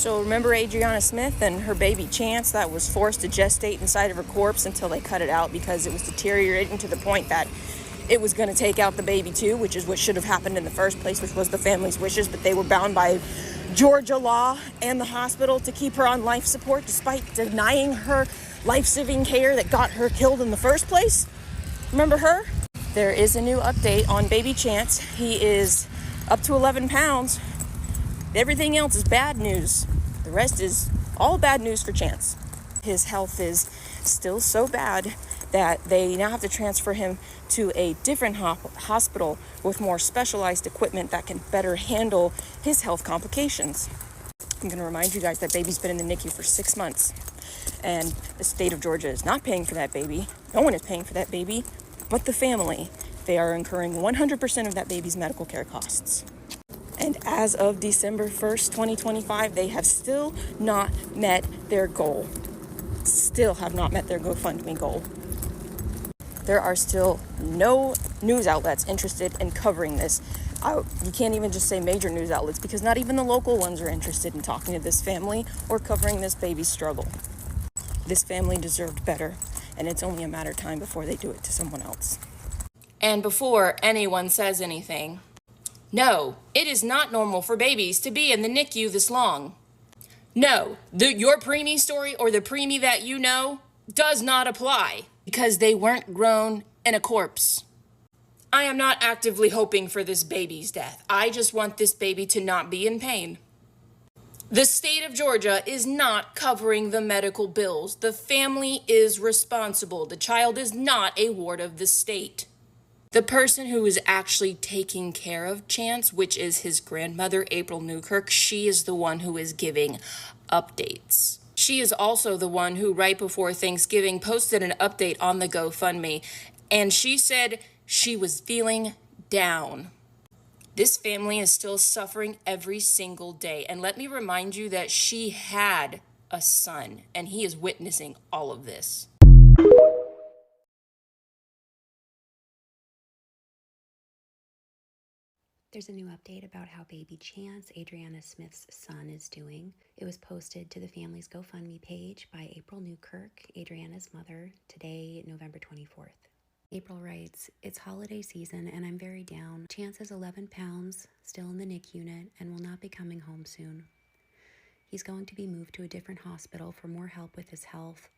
So remember Adriana Smith and her baby Chance that was forced to gestate inside of her corpse until they cut it out because it was deteriorating to the point that it was going to take out the baby too, which is what should have happened in the first place, which was the family's wishes, but they were bound by Georgia law and the hospital to keep her on life support despite denying her life-saving care that got her killed in the first place. Remember her? There is a new update on baby Chance. He is up to 11 pounds. Everything else is bad news. The rest is all bad news for Chance. His health is still so bad that they now have to transfer him to a different hospital with more specialized equipment that can better handle his health complications. I'm going to remind you guys that baby's been in the NICU for 6 months, and the state of Georgia is not paying for that baby. No one is paying for that baby but the family. They are incurring 100% of that baby's medical care costs. And as of December 1st, 2025, they have still not met their goal. Still have not met their GoFundMe goal. There are still no news outlets interested in covering this. You can't even just say major news outlets because not even the local ones are interested in talking to this family or covering this baby's struggle. This family deserved better, and it's only a matter of time before they do it to someone else. And before anyone says anything, no, it is not normal for babies to be in the NICU this long. No, your preemie story or the preemie that you know does not apply because they weren't grown in a corpse. I am not actively hoping for this baby's death. I just want this baby to not be in pain. The state of Georgia is not covering the medical bills. The family is responsible. The child is not a ward of the state. The person who is actually taking care of Chance, which is his grandmother, April Newkirk, she is the one who is giving updates. She is also the one who, right before Thanksgiving, posted an update on the GoFundMe, and she said she was feeling down. This family is still suffering every single day, and let me remind you that she had a son, and he is witnessing all of this. There's a new update about how baby Chance, Adriana Smith's son, is doing. It was posted to the family's GoFundMe page by April Newkirk, Adriana's mother, today, November 24th. April writes, "It's holiday season and I'm very down. Chance is 11 pounds, still in the NIC unit, and will not be coming home soon. He's going to be moved to a different hospital for more help with his health.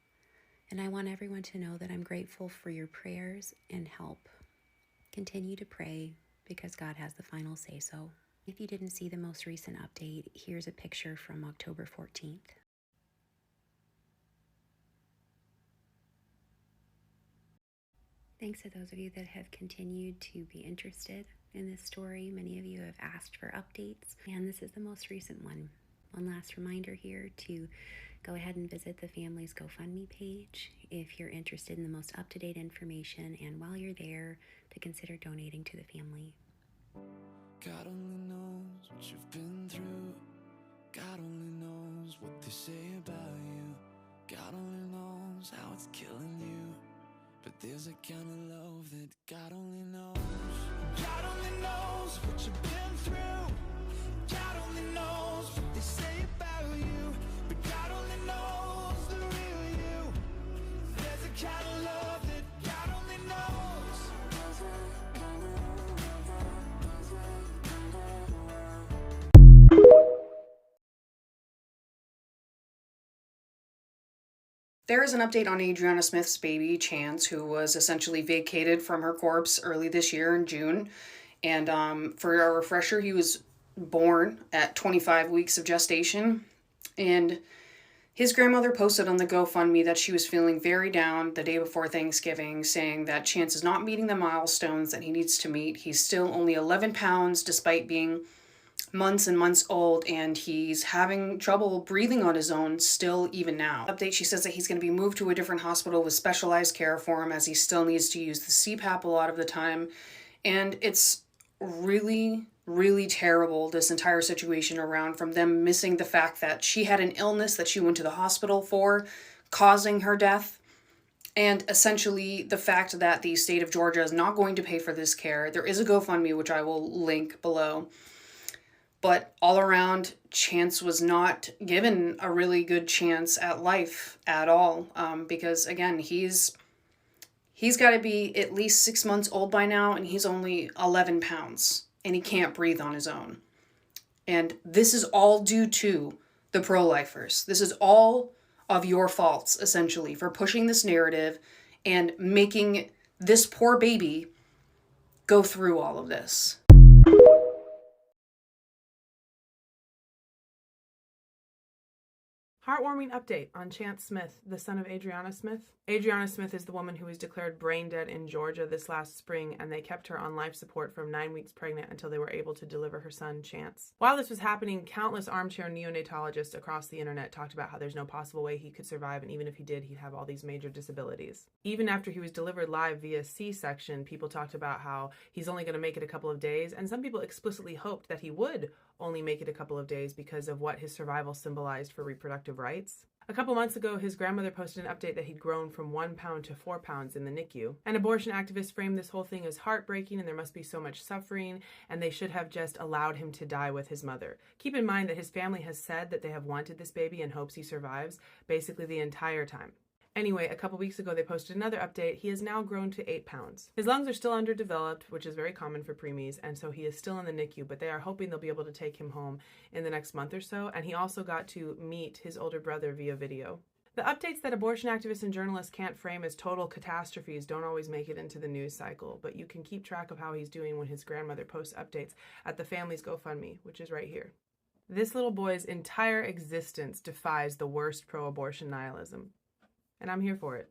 And I want everyone to know that I'm grateful for your prayers and help. Continue to pray, because God has the final say-so." If you didn't see the most recent update, here's a picture from October 14th. Thanks to those of you that have continued to be interested in this story. Many of you have asked for updates, and this is the most recent one. One last reminder here to go ahead and visit the family's GoFundMe page if you're interested in the most up-to-date information, and while you're there, to consider donating to the family. God only knows what you've been through. God only knows what they say about you. God only knows how it's killing you. But there's a kind of love that God only knows. God only knows what you've been through. God only knows what they say about you. But God only knows the real you. There's a kind of love that God only knows. There is an update on Adriana Smith's baby, Chance, who was essentially vacated from her corpse early this year in June. And for a refresher, he was born at 25 weeks of gestation. And his grandmother posted on the GoFundMe that she was feeling very down the day before Thanksgiving, saying that Chance is not meeting the milestones that he needs to meet. He's still only 11 pounds despite being months and months old, and he's having trouble breathing on his own still even now. Update, she says that he's going to be moved to a different hospital with specialized care for him, as he still needs to use the CPAP a lot of the time. And it's really, really terrible, this entire situation around, from them missing the fact that she had an illness that she went to the hospital for, causing her death. And essentially the fact that the state of Georgia is not going to pay for this care. There is a GoFundMe, which I will link below. But all around, Chance was not given a really good chance at life at all. Because again, he's got to be at least 6 months old by now, and he's only 11 pounds, and he can't breathe on his own. And this is all due to the pro-lifers. This is all of your faults, essentially, for pushing this narrative and making this poor baby go through all of this. Heartwarming update on Chance Smith, the son of Adriana Smith. Adriana Smith is the woman who was declared brain dead in Georgia this last spring, and they kept her on life support from 9 weeks pregnant until they were able to deliver her son, Chance. While this was happening, countless armchair neonatologists across the internet talked about how there's no possible way he could survive, and even if he did, he'd have all these major disabilities. Even after he was delivered live via C-section, people talked about how he's only going to make it a couple of days, and some people explicitly hoped that he would only make it a couple of days because of what his survival symbolized for reproductive rights. A couple months ago, his grandmother posted an update that he'd grown from 1 pound to 4 pounds in the NICU. An abortion activist framed this whole thing as heartbreaking and there must be so much suffering, and they should have just allowed him to die with his mother. Keep in mind that his family has said that they have wanted this baby and hopes he survives basically the entire time. Anyway, a couple weeks ago, they posted another update. He has now grown to 8 pounds. His lungs are still underdeveloped, which is very common for preemies, and so he is still in the NICU, but they are hoping they'll be able to take him home in the next month or so, and he also got to meet his older brother via video. The updates that abortion activists and journalists can't frame as total catastrophes don't always make it into the news cycle, but you can keep track of how he's doing when his grandmother posts updates at the family's GoFundMe, which is right here. This little boy's entire existence defies the worst pro-abortion nihilism. And I'm here for it.